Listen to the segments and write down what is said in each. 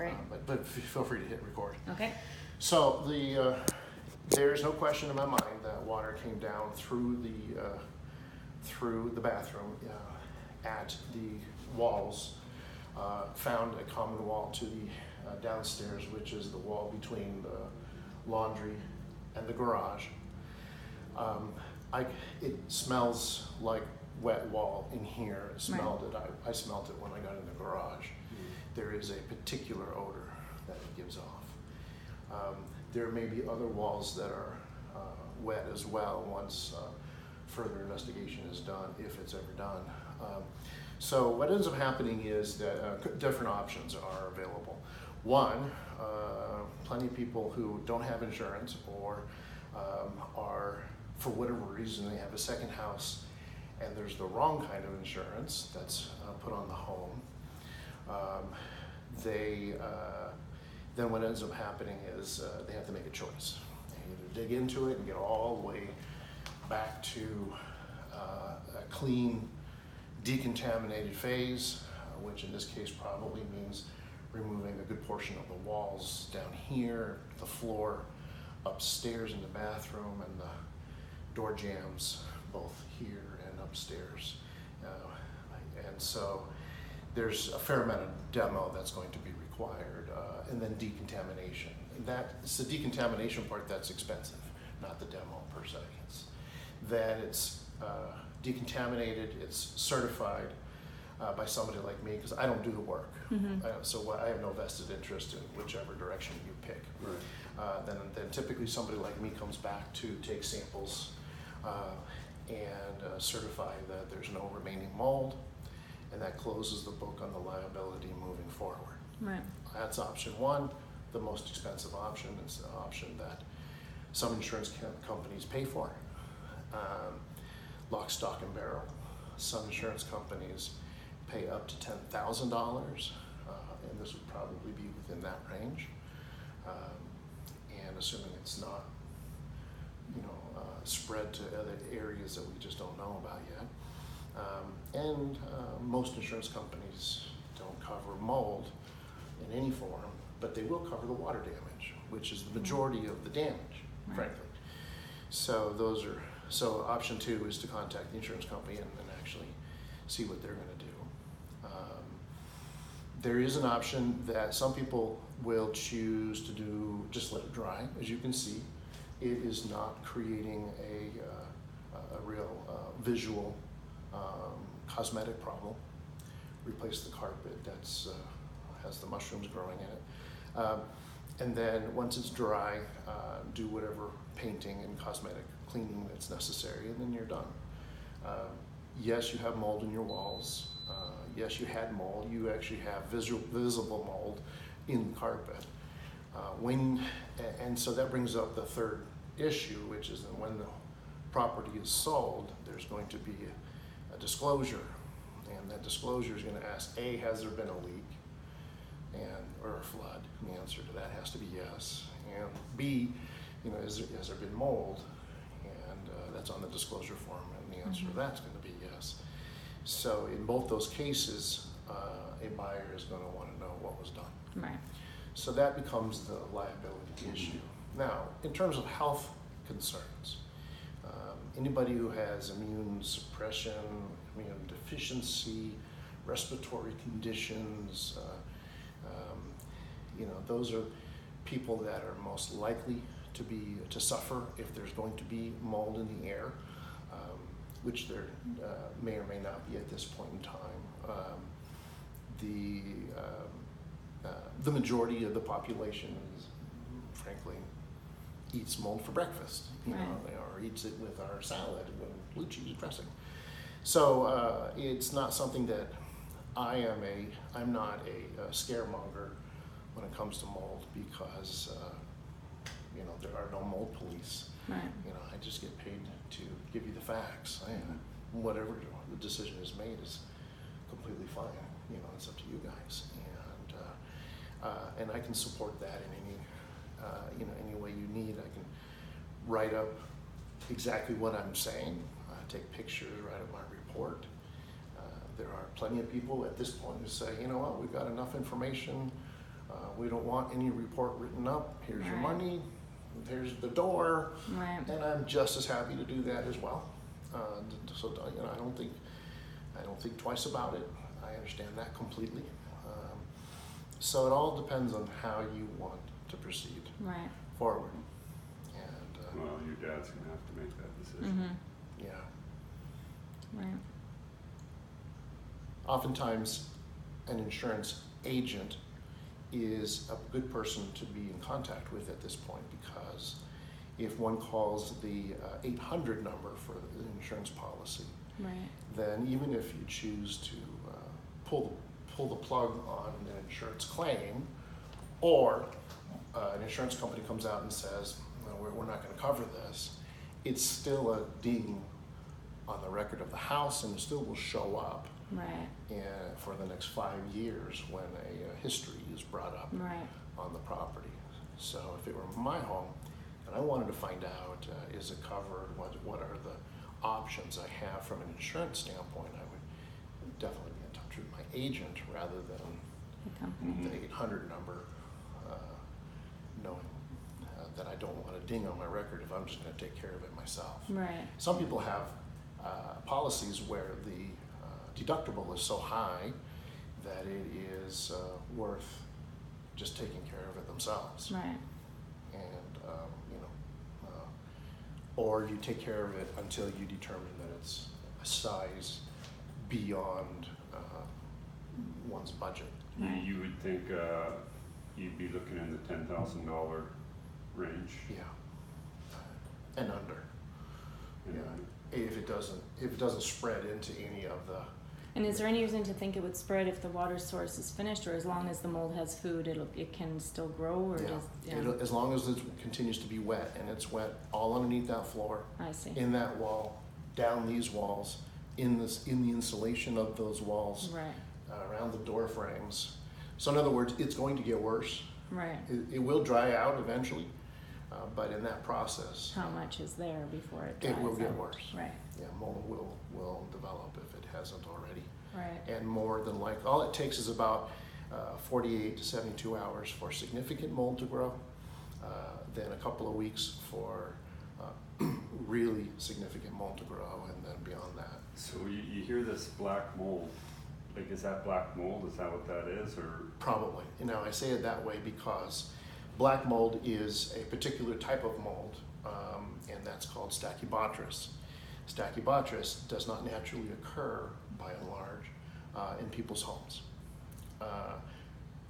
Great. But feel free to hit record. Okay. So there's no question in my mind that water came down through the bathroom at the walls. Found a common wall to the downstairs, which is the wall between the laundry and the garage. It smells like wet wall in here. I smelled it. I smelled it when I got in the garage. There is a particular odor that it gives off. There may be other walls that are wet as well once further investigation is done, if it's ever done. So what ends up happening is that different options are available. One, plenty of people who don't have insurance or are, for whatever reason, they have a second house and there's the wrong kind of insurance that's put on the home. Then what ends up happening is they have to make a choice. They either dig into it and get all the way back to a clean, decontaminated phase, which in this case probably means removing a good portion of the walls down here, the floor, upstairs in the bathroom, and the door jambs both here and upstairs. And so there's a fair amount of demo that's going to be required, and then decontamination. It's the decontamination part that's expensive, not the demo per se. It's decontaminated, it's certified by somebody like me, because I don't do the work. So I have no vested interest in whichever direction you pick. Right. Then typically somebody like me comes back to take samples and certify that there's no remaining mold, and that closes the book on the liability moving forward. Right. That's option one. The most expensive option is the option that some insurance companies pay for. Lock, stock, and barrel. Some insurance companies pay up to $10,000, and this would probably be within that range. And assuming it's not, spread to other areas that we just don't know about yet. Most insurance companies don't cover mold in any form, but they will cover the water damage, which is the majority of the damage, frankly. So so option two is to contact the insurance company and actually see what they're going to do. There is an option that some people will choose to do, just let it dry. As you can see, it is not creating a real visual cosmetic problem. Replace the carpet that's has the mushrooms growing in it. And then once it's dry, do whatever painting and cosmetic cleaning that's necessary, and then you're done. Yes, you have mold in your walls. Yes, you had mold. You actually have visible mold in the carpet. And so that brings up the third issue, which is that when the property is sold, there's going to be a disclosure. And that disclosure is going to ask, A, has there been a leak or a flood? And the answer to that has to be yes. And B, has there been mold? And that's on the disclosure form, and the answer to that's going to be yes. So in both those cases, a buyer is going to want to know what was done. Right. So that becomes the liability issue. Now, in terms of health concerns, anybody who has immune suppression, immune deficiency, respiratory conditions, those are people that are most likely to suffer if there's going to be mold in the air, which there may or may not be at this point in time. The majority of the population is, frankly, eats mold for breakfast, or eats it with our salad and blue cheese dressing. So it's not something that I'm not a scaremonger when it comes to mold, because there are no mold police. Right. I just get paid to give you the facts. Whatever the decision is made is completely fine. It's up to you guys, and I can support that in any way you need. I can write up exactly what I'm saying, take pictures, write up my report. There are plenty of people at this point who say, we've got enough information. We don't want any report written up. Here's your Right. money. Here's the door. Right. And I'm just as happy to do that as well. So I don't think twice about it. I understand that completely. So it all depends on how you want to proceed Right. forward. And Well, your dad's gonna have to make that decision. yeah, Right. oftentimes an insurance agent is a good person to be in contact with at this point, because if one calls the 800 number for the insurance policy, Right. then even if you choose to pull the plug on an insurance claim, or an insurance company comes out and says, no, we're not going to cover this, it's still a ding on the record of the house, and it still will show up Right. for the next 5 years when a history is brought up Right. on the property. So if it were my home and I wanted to find out, is it covered, what are the options I have from an insurance standpoint, I would definitely be in touch with my agent rather than The company. the 800 number, knowing that I don't want a ding on my record if I'm just going to take care of it myself. Right. Some people have policies where the deductible is so high that it is worth just taking care of it themselves. Right. And, or you take care of it until you determine that it's a size beyond one's budget. Right. You would think you'd be looking in the $10,000 range. Yeah. And under. And Yeah. If it doesn't spread into any of the. And is there any reason to think it would spread if the water source is finished, or as long as the mold has food, it can still grow, or does? Yeah. As long as it continues to be wet, and it's wet all underneath that floor, I see. in that wall, down these walls, in the insulation of those walls, Right. Around the door frames. So in other words, it's going to get worse. Right. It will dry out eventually, but in that process, How much is there before it dries it will get out? worse. Right. Yeah, mold will develop if it hasn't already. Right. And more than like, all it takes is about 48 to 72 hours for significant mold to grow, then a couple of weeks for really significant mold to grow, and then beyond that. So you hear this black mold, like is that black mold, is that what that is, or? Probably. Now, I say it that way because black mold is a particular type of mold, and that's called Stachybotrys. Stachybotrys does not naturally occur, by and large, in people's homes.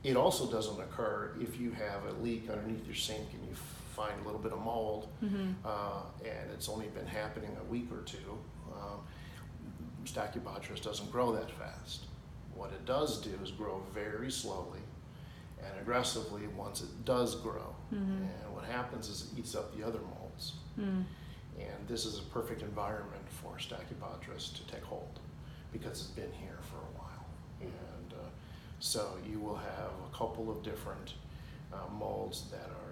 It also doesn't occur if you have a leak underneath your sink and you find a little bit of mold, and it's only been happening a week or two. Stachybotrys doesn't grow that fast. What it does do is grow very slowly and aggressively once it does grow. And what happens is it eats up the other molds. And this is a perfect environment for Stachybotrys to take hold because it's been here for a while. And so you will have a couple of different molds that are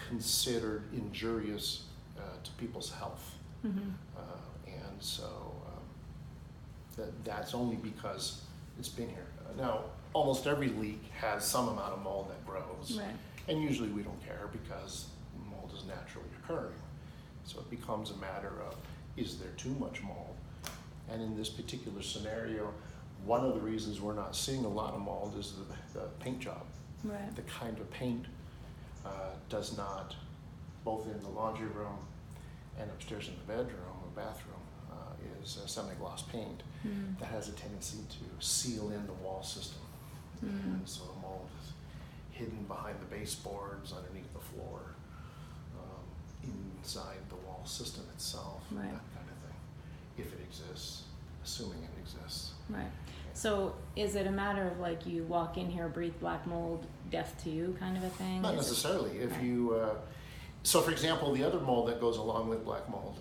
considered injurious to people's health. And so that's only because it's been here. Now, almost every leak has some amount of mold that grows. Right. And usually we don't care because mold is naturally occurring. So it becomes a matter of, is there too much mold? And in this particular scenario, one of the reasons we're not seeing a lot of mold is the paint job. Right. The kind of paint does not, both in the laundry room and upstairs in the bedroom or bathroom, is semi-gloss paint that has a tendency to seal in the wall system. And so the mold is hidden behind the baseboards, underneath the floor, inside the wall system itself, Right. that kind of thing, if it exists, assuming it exists. Right. So is it a matter of like you walk in here, breathe black mold, death to you kind of a thing? Not Is it- necessarily. If Right. you, so for example, the other mold that goes along with black mold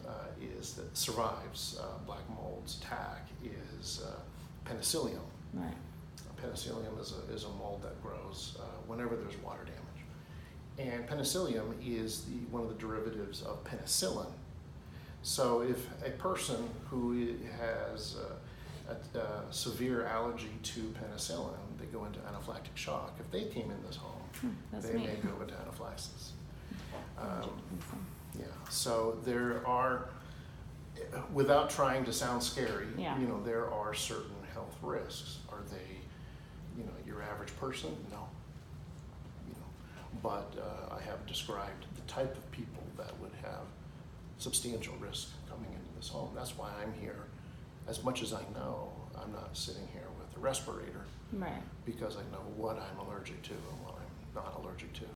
that survives black mold's attack is penicillium. Right. Penicillium is a mold that grows whenever there's water damage. And penicillium is one of the derivatives of penicillin. So if a person who has a severe allergy to penicillin, they go into anaphylactic shock. If they came in this home, That's they neat. may go into anaphylaxis. Allergic Um, reason. yeah, so there are, without trying to sound scary, Yeah. you know, there are certain health risks. Are they, you know, your average person? No. You know, but I have described the type of people that would have substantial risk coming into this home. That's why I'm here. As much as I know, I'm not sitting here with a respirator Right. because I know what I'm allergic to and what I'm not allergic to.